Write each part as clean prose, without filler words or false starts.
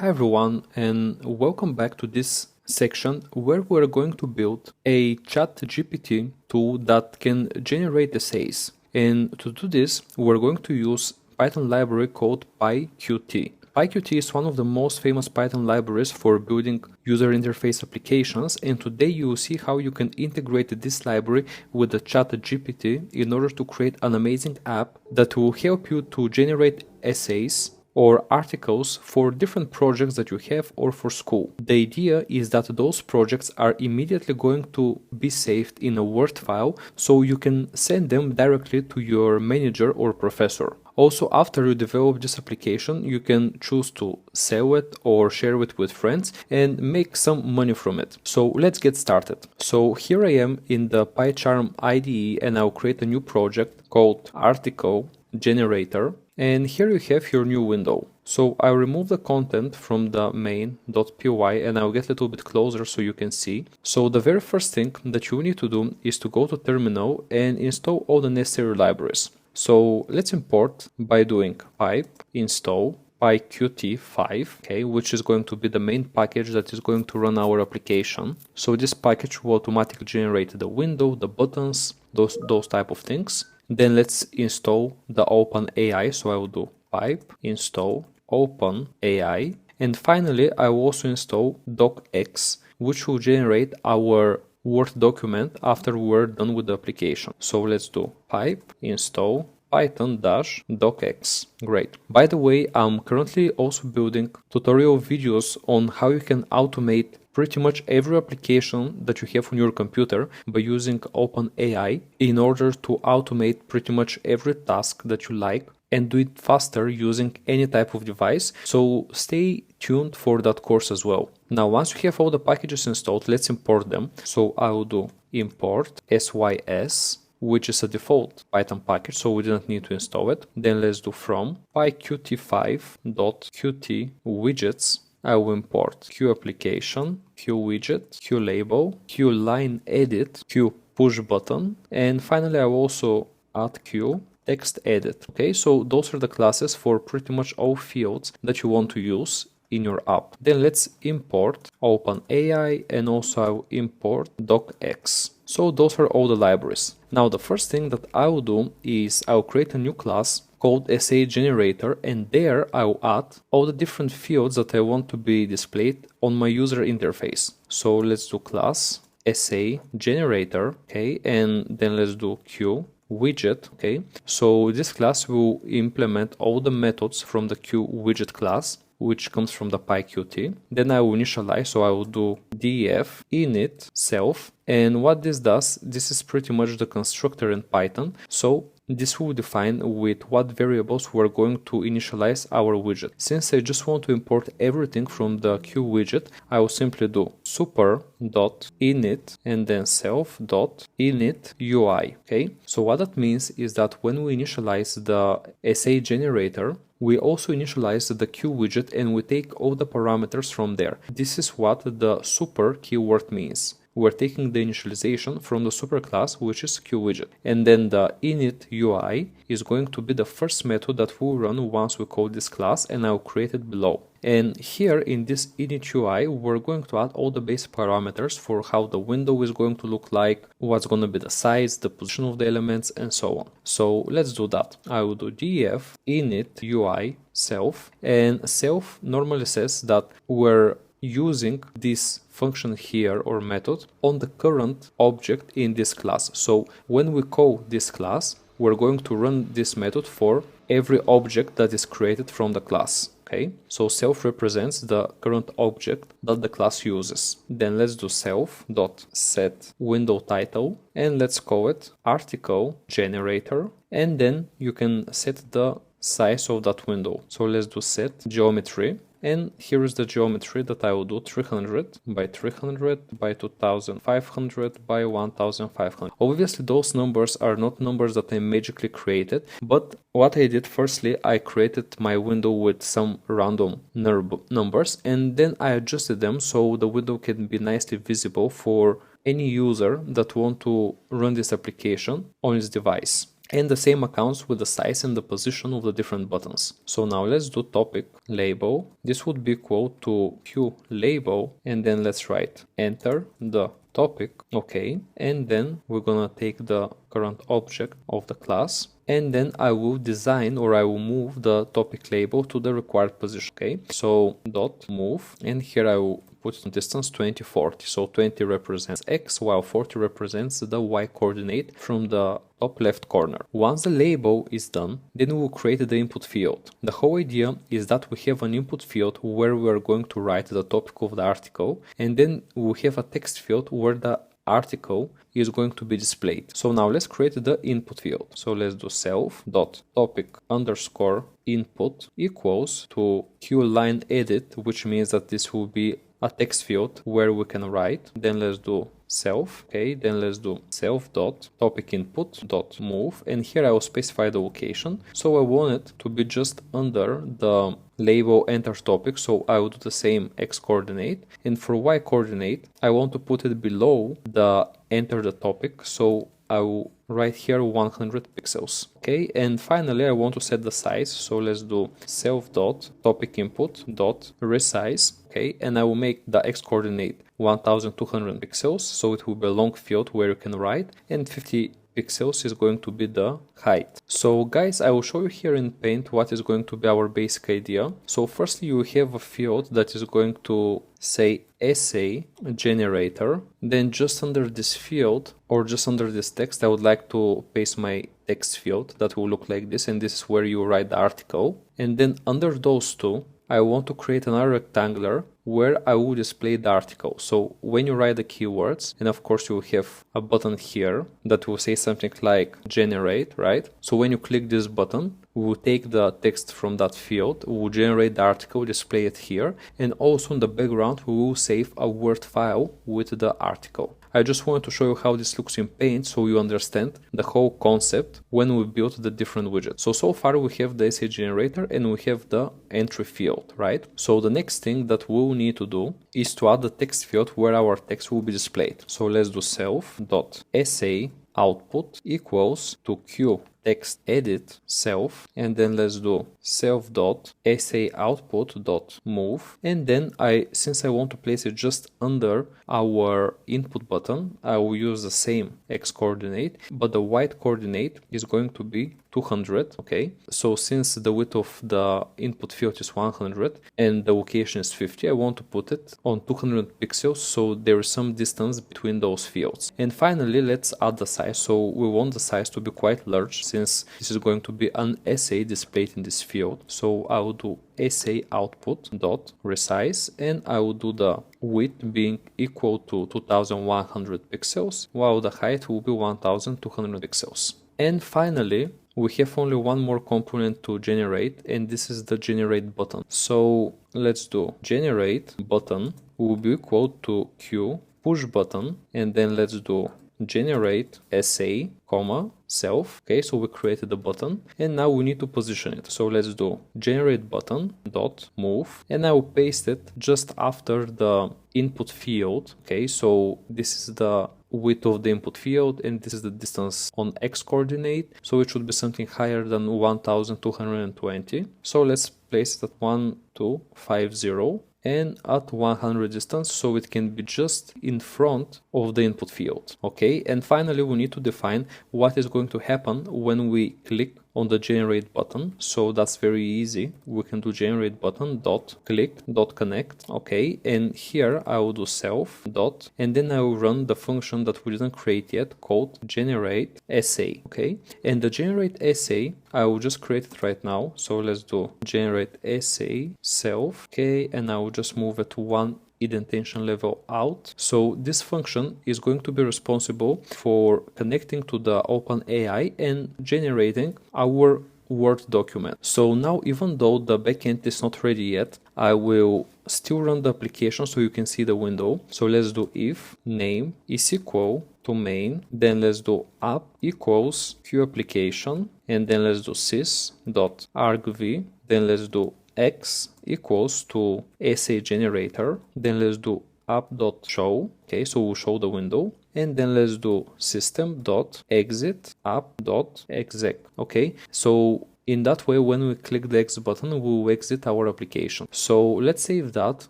Hi everyone, and welcome back to this section where we're going to build a ChatGPT tool that can generate essays. And to do this, we're going to use Python library called PyQt. PyQt is one of the most famous Python libraries for building user interface applications, and today you will see how you can integrate this library with the ChatGPT in order to create an amazing app that will help you to generate essays or articles for different projects that you have or for school. The idea is that those projects are immediately going to be saved in a Word file, so you can send them directly to your manager or professor. Also, after you develop this application, you can choose to sell it or share it with friends and make some money from it. So let's get started. So here I am in the PyCharm IDE, and I'll create a new project called Article Generator. And here you have your new window. So I'll remove the content from the main.py and I'll get a little bit closer so you can see. So the very first thing that you need to do is to go to terminal and install all the necessary libraries. So let's import by doing pipe install pyqt5, okay, which is going to be the main package that is going to run our application. So this package will automatically generate the window, the buttons, those type of things. Then let's install the OpenAI. So I will do pipe install OpenAI. And finally, I will also install docx, which will generate our Word document after we're done with the application. So let's do pipe install python-docx. Great. By the way, I'm currently also building tutorial videos on how you can automate pretty much every application that you have on your computer by using OpenAI in order to automate pretty much every task that you like and do it faster using any type of device. So stay tuned for that course as well. Now, once you have all the packages installed, let's import them. So I will do import sys, which is a default Python package, so we didn't need to install it. Then let's do from pyqt5.qt widgets. I will import QApplication, QWidget, QLabel, QLineEdit, QPushButton, and finally I will also add QTextEdit. Okay, so those are the classes for pretty much all fields that you want to use in your app. Then let's import OpenAI and also I will import docx. So those are all the libraries. Now the first thing that I will do is I will create a new class called essay generator, and there I will add all the different fields that I want to be displayed on my user interface. So let's do class essay generator, okay, and then let's do Q widget, okay. So this class will implement all the methods from the Q widget class, which comes from the PyQt. Then I will initialize, so I will do def init self, and what this does, this is pretty much the constructor in Python. So this will define with what variables we're going to initialize our widget. Since I just want to import everything from the Q widget, I will simply do super.init and then self.init UI. Okay, so what that means is that when we initialize the essay generator, we also initialize the Q widget and we take all the parameters from there. This is what the super keyword means. We're taking the initialization from the super class, which is QWidget. And then the init UI is going to be the first method that we'll run once we call this class, and I'll create it below. And here in this init UI, we're going to add all the basic parameters for how the window is going to look like, what's going to be the size, the position of the elements, and so on. So let's do that. I will do def init UI self, and self normally says that we're using this function here or method on the current object in this class. So when we call this class, we're going to run this method for every object that is created from the class. Okay, so self represents the current object that the class uses. Then let's do self.set window title and let's call it article generator, and then you can set the size of that window. So let's do set geometry. And here is the geometry that I will do 300 by 300 by 2500 by 1500. Obviously those numbers are not numbers that I magically created, but what I did firstly, I created my window with some random numbers and then I adjusted them so the window can be nicely visible for any user that want to run this application on his device. and the same accounts with the size and the position of the different buttons. So now let's do topic label. This would be equal to Q label, and then let's write enter the topic, okay, and then we're gonna take the current object of the class, and then I will design, or I will move the topic label to the required position, okay. So dot move, and here I will put distance 20, 40. So 20 represents X, while 40 represents the Y coordinate from the top left corner. Once the label is done, then we will create the input field. The whole idea is that we have an input field where we are going to write the topic of the article, and then we have a text field where the article is going to be displayed. So now let's create the input field. So let's do self dot topic underscore input equals to Q line edit, which means that this will be a text field where we can write. Then let's do self, okay, then let's do self dot topic input dot move, and here I will specify the location. So I want it to be just under the label enter topic, so I will do the same X coordinate, and for Y coordinate I want to put it below the enter the topic, so I will write here 100 pixels, okay. And finally I want to set the size, so let's do self dot topic input dot resize, okay, and I will make the X coordinate 1200 pixels, so it will be a long field where you can write, and 50 pixels is going to be the height. So guys, I will show you here in Paint what is going to be our basic idea. So firstly, you have a field that is going to say essay generator. Then just under this field, or just under this text, I would like to paste my text field that will look like this, and this is where you write the article. And then under those two, I want to create another rectangular where I will display the article. So when you write the keywords, and of course you will have a button here that will say something like generate, right? So when you click this button, we will take the text from that field, we will generate the article, display it here, and also in the background we will save a Word file with the article. I just wanted to show you how this looks in Paint so you understand the whole concept when we build the different widgets. So far we have the essay generator and we have the entry field, right? So the next thing that we will need to do is to add the text field where our text will be displayed. So let's do self.essay output equals to Q text edit self, and then let's do self.essay output.move, and then since I want to place it just under our input button, I will use the same X coordinate, but the Y coordinate is going to be 200, okay. So since the width of the input field is 100 and the location is 50, I want to put it on 200 pixels, so there is some distance between those fields. And finally, let's add the size. So we want the size to be quite large since this is going to be an essay displayed in this field. So I will do essay output dot resize, and I will do the width being equal to 2100 pixels, while the height will be 1200 pixels. And finally, we have only one more component to generate, and this is the generate button. So let's do generate button will be equal to Q push button, and then let's do generate essay comma self, okay. So we created the button and now we need to position it. So let's do generate button dot move, and I will paste it just after the input field, okay. So this is the width of the input field and this is the distance on X coordinate, so it should be something higher than 1220. So let's place it at 1250 and at 100 distance, so it can be just in front of the input field, okay. And finally we need to define what is going to happen when we click on the generate button. So that's very easy. We can do generate button dot click dot connect, okay. And here I will do self dot, and then I will run the function that we didn't create yet called generate essay, okay. And the generate essay I will just create it right now. So let's do generate essay self, okay, and I will just move it to one indentation level out. So this function is going to be responsible for connecting to the OpenAI and generating our Word document. So now, even though the backend is not ready yet, I will still run the application so you can see the window. So let's do if name is equal to main, then let's do app equals Q application, and then let's do sys.argv, then let's do x equals to essay generator, then let's do app.show, okay, so we'll show the window, and then let's do system.exit.app.exec. Okay, so in that way, when we click the X button, we will exit our application. So let's save that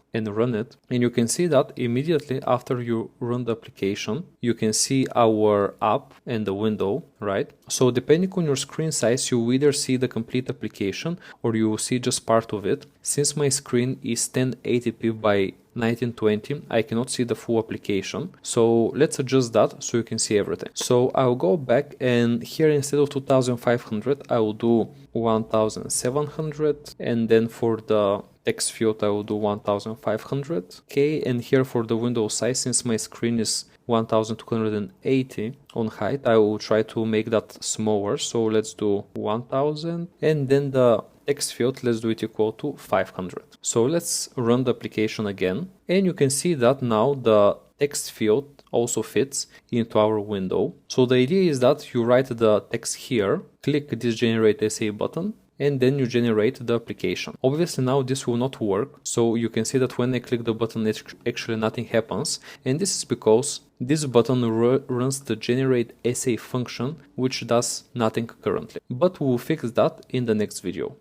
and run it. And you can see that immediately after you run the application, you can see our app and the window, right? So depending on your screen size, you either see the complete application or you will see just part of it. Since my screen is 1080p by 1920, I cannot see the full application. So let's adjust that so you can see everything. So I'll go back, and here instead of 2500, I will do 1700, and then for the text field I will do 1500. Okay, and here for the window size, since my screen is 1280 on height, I will try to make that smaller. So let's do 1000, and then the text field, let's do it equal to 500. So let's run the application again, and you can see that now the text field also fits into our window. So the idea is that you write the text here, click this generate essay button, and then you generate the application. Obviously now this will not work, so you can see that when I click the button, actually nothing happens, and this is because this button runs the generate essay function, which does nothing currently. But we will fix that in the next video.